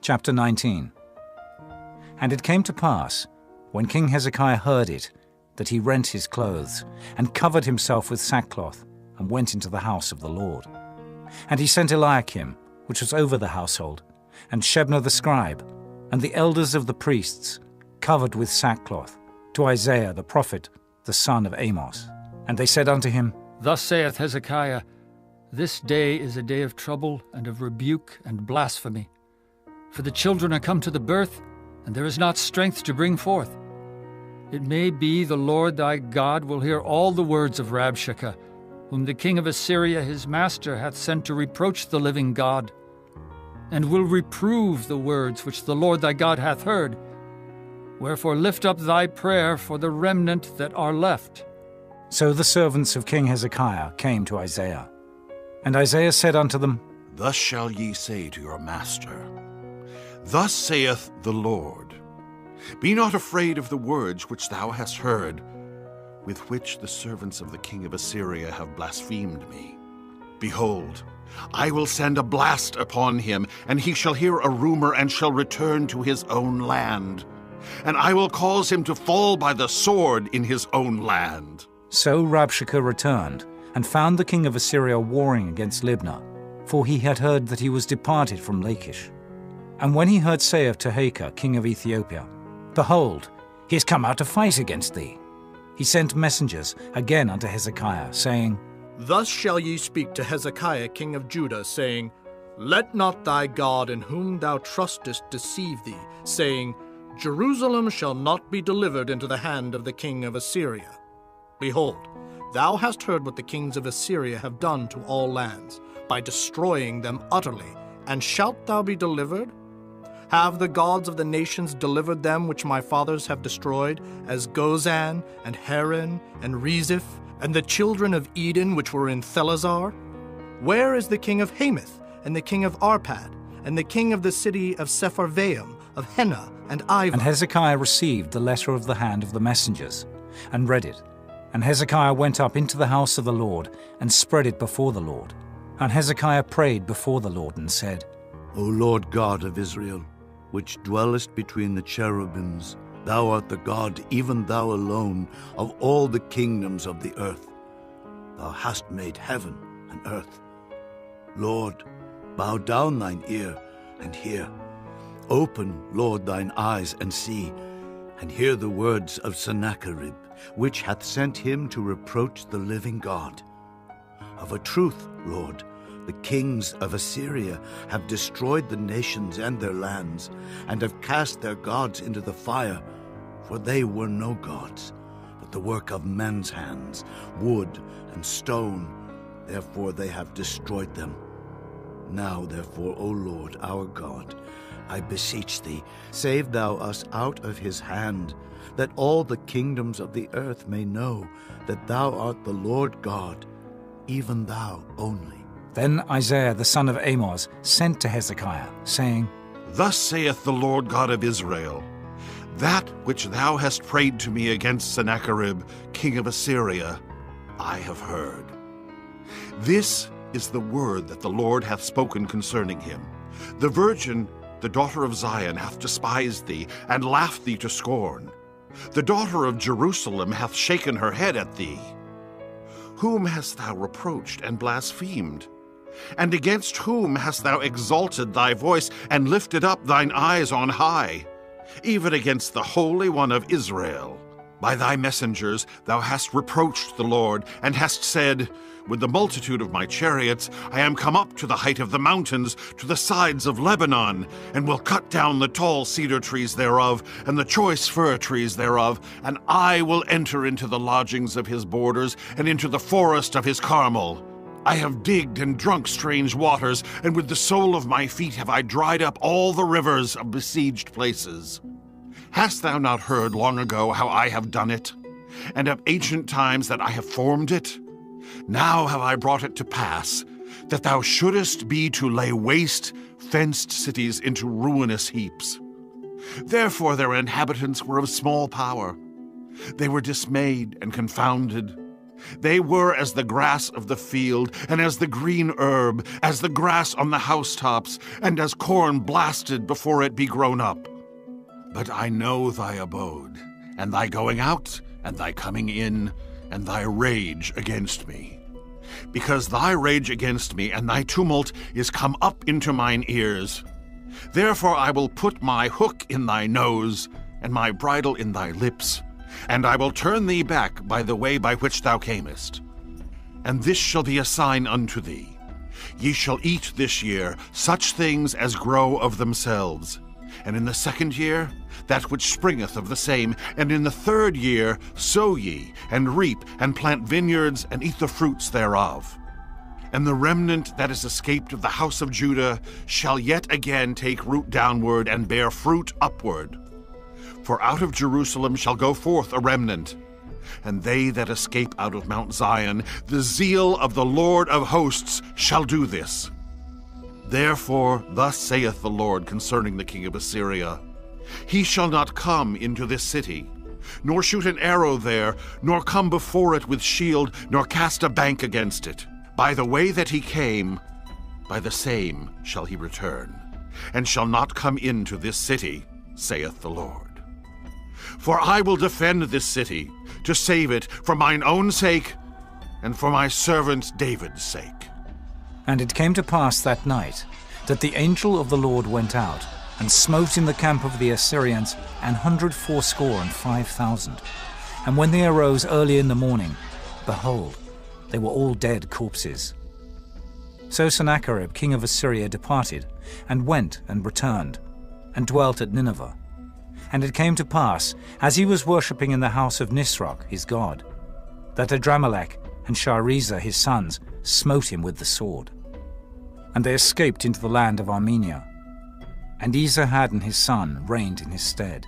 Chapter 19. And it came to pass, when King Hezekiah heard it, that he rent his clothes, and covered himself with sackcloth, and went into the house of the Lord. And he sent Eliakim, which was over the household, and Shebna the scribe, and the elders of the priests, covered with sackcloth, to Isaiah the prophet, the son of Amos. And they said unto him, Thus saith Hezekiah, This day is a day of trouble, and of rebuke and blasphemy. For the children are come to the birth, and there is not strength to bring forth. It may be the Lord thy God will hear all the words of Rabshakeh, whom the king of Assyria his master hath sent to reproach the living God, and will reprove the words which the Lord thy God hath heard. Wherefore lift up thy prayer for the remnant that are left. So the servants of King Hezekiah came to Isaiah. And Isaiah said unto them, Thus shall ye say to your master, Thus saith the Lord, Be not afraid of the words which thou hast heard, with which the servants of the king of Assyria have blasphemed me. Behold, I will send a blast upon him, and he shall hear a rumor, and shall return to his own land. And I will cause him to fall by the sword in his own land. So Rabshakeh returned, and found the king of Assyria warring against Libnah, for he had heard that he was departed from Lachish. And when he heard say of Tirhakah, king of Ethiopia, Behold, he is come out to fight against thee, he sent messengers again unto Hezekiah, saying, Thus shall ye speak to Hezekiah king of Judah, saying, Let not thy God in whom thou trustest deceive thee, saying, Jerusalem shall not be delivered into the hand of the king of Assyria. Behold, thou hast heard what the kings of Assyria have done to all lands, by destroying them utterly, and shalt thou be delivered? Have the gods of the nations delivered them which my fathers have destroyed, as Gozan, and Haran, and Reziph, and the children of Eden which were in Thelazar? Where is the king of Hamath, and the king of Arpad, and the king of the city of Sepharvaim, of Henah, and Ivah? And Hezekiah received the letter of the hand of the messengers, and read it. And Hezekiah went up into the house of the Lord, and spread it before the Lord. And Hezekiah prayed before the Lord, and said, O Lord God of Israel, which dwellest between the cherubims, thou art the God, even thou alone, of all the kingdoms of the earth. Thou hast made heaven and earth. Lord, bow down thine ear and hear. Open, Lord, thine eyes and see, and hear the words of Sennacherib, which hath sent him to reproach the living God. Of a truth, Lord, the kings of Assyria have destroyed the nations and their lands, and have cast their gods into the fire, for they were no gods, but the work of men's hands, wood and stone. Therefore they have destroyed them. Now therefore, O Lord our God, I beseech thee, save thou us out of his hand, that all the kingdoms of the earth may know that thou art the Lord God, even thou only. Then Isaiah the son of Amos sent to Hezekiah, saying, Thus saith the Lord God of Israel, That which thou hast prayed to me against Sennacherib, king of Assyria, I have heard. This is the word that the Lord hath spoken concerning him. The virgin, the daughter of Zion, hath despised thee, and laughed thee to scorn. The daughter of Jerusalem hath shaken her head at thee. Whom hast thou reproached and blasphemed? And against whom hast thou exalted thy voice, and lifted up thine eyes on high? Even against the Holy One of Israel. By thy messengers thou hast reproached the Lord, and hast said, With the multitude of my chariots I am come up to the height of the mountains, to the sides of Lebanon, and will cut down the tall cedar trees thereof, and the choice fir trees thereof, and I will enter into the lodgings of his borders, and into the forest of his Carmel. I have digged and drunk strange waters, and with the sole of my feet have I dried up all the rivers of besieged places. Hast thou not heard long ago how I have done it, and of ancient times that I have formed it? Now have I brought it to pass, that thou shouldest be to lay waste fenced cities into ruinous heaps. Therefore their inhabitants were of small power. They were dismayed and confounded. They were as the grass of the field, and as the green herb, as the grass on the housetops, and as corn blasted before it be grown up. But I know thy abode, and thy going out, and thy coming in, and thy rage against me. Because thy rage against me and thy tumult is come up into mine ears. Therefore I will put my hook in thy nose, and my bridle in thy lips, and I will turn thee back by the way by which thou camest. And this shall be a sign unto thee. Ye shall eat this year such things as grow of themselves, and in the second year that which springeth of the same, and in the third year sow ye, and reap, and plant vineyards, and eat the fruits thereof. And the remnant that is escaped of the house of Judah shall yet again take root downward, and bear fruit upward. For out of Jerusalem shall go forth a remnant, and they that escape out of Mount Zion, the zeal of the Lord of hosts shall do this. Therefore thus saith the Lord concerning the king of Assyria, He shall not come into this city, nor shoot an arrow there, nor come before it with shield, nor cast a bank against it. By the way that he came, by the same shall he return, and shall not come into this city, saith the Lord. For I will defend this city, to save it for mine own sake, and for my servant David's sake. And it came to pass that night, that the angel of the Lord went out, and smote in the camp of the Assyrians 185,000. And when they arose early in the morning, behold, they were all dead corpses. So Sennacherib king of Assyria departed, and went and returned, and dwelt at Nineveh. And it came to pass, as he was worshipping in the house of Nisroch his god, that Adramelech and Sharezer his sons smote him with the sword. And they escaped into the land of Armenia. And Esarhaddon his son reigned in his stead.